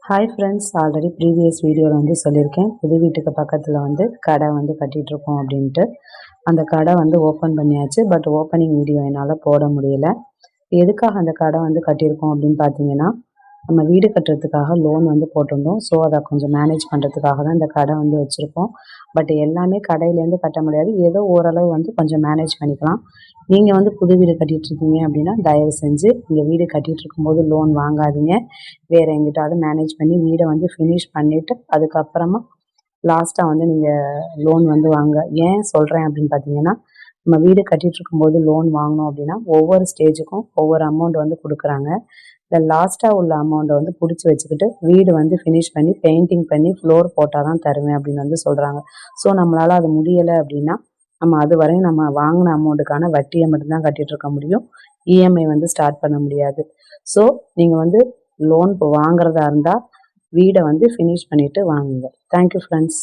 Hi friends, already previous வீடியோவில் வந்து சொல்லியிருக்கேன். புது வீட்டுக்கு பக்கத்தில் வந்து கடை வந்து கட்டிகிட்ருக்கோம் அப்படின்ட்டு. அந்த கடை வந்து ஓப்பன் பண்ணியாச்சு. பட் ஓப்பனிங் வீடியோ என்னால் போட முடியல. எதுக்காக அந்த கடை வந்து கட்டியிருக்கோம் அப்படின்னு பார்த்தீங்கன்னா, நம்ம வீடு கட்டுறதுக்காக லோன் வந்து போட்டிருந்தோம். ஸோ அதை கொஞ்சம் மேனேஜ் பண்ணுறதுக்காக தான் இந்த கடை வந்து வச்சுருக்கோம். பட் எல்லாமே கடையிலேருந்து கட்ட முடியாது. ஏதோ ஓரளவு வந்து கொஞ்சம் மேனேஜ் பண்ணிக்கலாம். நீங்கள் வந்து புது வீடு கட்டிகிட்ருக்கீங்க அப்படின்னா தயவு செஞ்சு இந்த வீடு கட்டிகிட்டு இருக்கும்போது லோன் வாங்காதீங்க. வேறு எங்கிட்டாவது மேனேஜ் பண்ணி வீடை வந்து ஃபினிஷ் பண்ணிவிட்டு அதுக்கப்புறமா லாஸ்ட்டாக வந்து நீங்கள் லோன் வந்து வாங்க. ஏன் சொல்கிறேன் அப்படின்னு பார்த்தீங்கன்னா, நம்ம வீடு கட்டிகிட்டு இருக்கும்போது லோன் வாங்கினோம் அப்படின்னா ஒவ்வொரு ஸ்டேஜுக்கும் ஒவ்வொரு அமௌண்ட் வந்து கொடுக்குறாங்க. இந்த லாஸ்ட்டாக உள்ள அமௌண்ட்டை வந்து பிடிச்சி வச்சுக்கிட்டு வீடு வந்து ஃபினிஷ் பண்ணி பெயிண்டிங் பண்ணி ஃப்ளோர் போட்டால் தான் தருவேன் அப்படின்னு வந்து சொல்கிறாங்க. ஸோ நம்மளால் அது முடியலை அப்படின்னா நம்ம அது வரையும் நம்ம வாங்கின அமௌண்ட்டுக்கான வட்டியை மட்டும்தான் கட்டிகிட்டு இருக்க முடியும். இஎம்ஐ வந்து ஸ்டார்ட் பண்ண முடியாது. ஸோ நீங்கள் வந்து லோன் இப்போ வாங்குறதா இருந்தால் வீடை வந்து ஃபினிஷ் பண்ணிவிட்டு வாங்குங்க. Thank you friends.